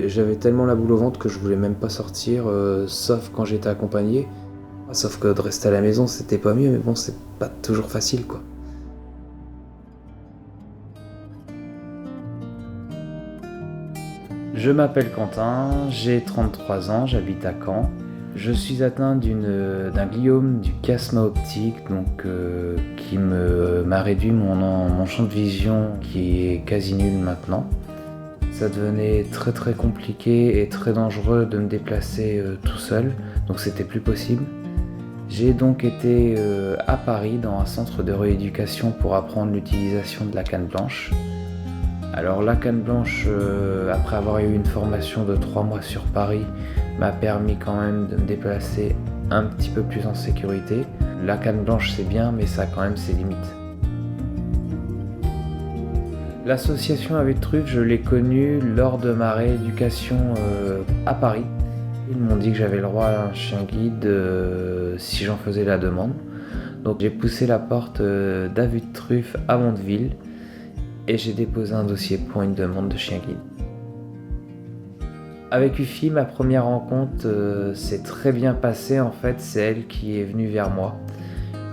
J'avais tellement la boule au ventre que je voulais même pas sortir, sauf quand j'étais accompagné. Sauf que de rester à la maison, c'était pas mieux, mais bon, c'est pas toujours facile, quoi. Je m'appelle Quentin, j'ai 33 ans, j'habite à Caen. Je suis atteint d'un gliome du chiasma optique, qui m'a réduit mon champ de vision qui est quasi nul maintenant. Ça devenait très très compliqué et très dangereux de me déplacer tout seul, donc c'était plus possible. J'ai donc été à Paris dans un centre de rééducation pour apprendre l'utilisation de la canne blanche. Alors la canne blanche, après avoir eu une formation de 3 mois sur Paris, m'a permis quand même de me déplacer un petit peu plus en sécurité. La canne blanche c'est bien, mais ça a quand même ses limites. L'association Avec Truffe, je l'ai connue lors de ma rééducation à Paris. Ils m'ont dit que j'avais le droit à un chien guide si j'en faisais la demande. Donc j'ai poussé la porte d'Avec Truffe à Mondeville et j'ai déposé un dossier pour une demande de chien guide. Avec Ufi, ma première rencontre s'est très bien passée. En fait, c'est elle qui est venue vers moi,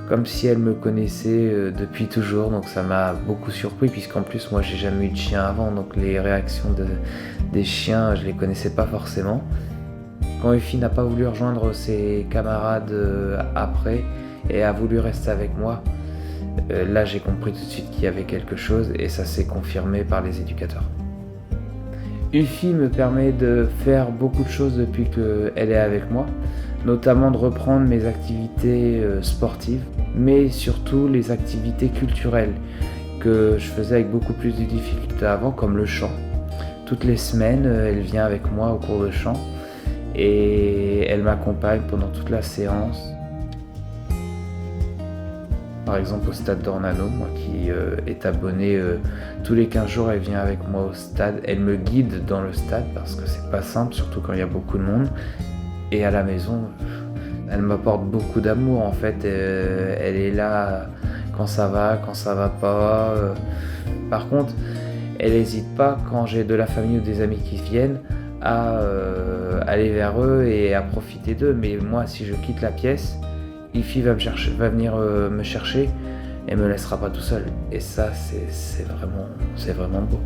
comme si elle me connaissait depuis toujours. Donc ça m'a beaucoup surpris, puisqu'en plus moi j'ai jamais eu de chien avant, donc les réactions des chiens je les connaissais pas forcément. Quand Ufi n'a pas voulu rejoindre ses camarades après et a voulu rester avec moi, là j'ai compris tout de suite qu'il y avait quelque chose, et ça s'est confirmé par les éducateurs. Ufi me permet de faire beaucoup de choses depuis qu'elle est avec moi, notamment de reprendre mes activités sportives, mais surtout les activités culturelles que je faisais avec beaucoup plus de difficultés avant, comme le chant. Toutes les semaines, elle vient avec moi au cours de chant et elle m'accompagne pendant toute la séance. Par exemple au stade d'Ornano, moi qui est abonné tous les 15 jours, elle vient avec moi au stade. Elle me guide dans le stade parce que c'est pas simple, surtout quand il y a beaucoup de monde. Et à la maison, elle m'apporte beaucoup d'amour en fait. Elle est là quand ça va pas. Par contre, elle n'hésite pas quand j'ai de la famille ou des amis qui viennent à aller vers eux et à profiter d'eux. Mais moi, si je quitte la pièce, Ifi va venir me chercher et me laissera pas tout seul. Et ça, c'est vraiment beau.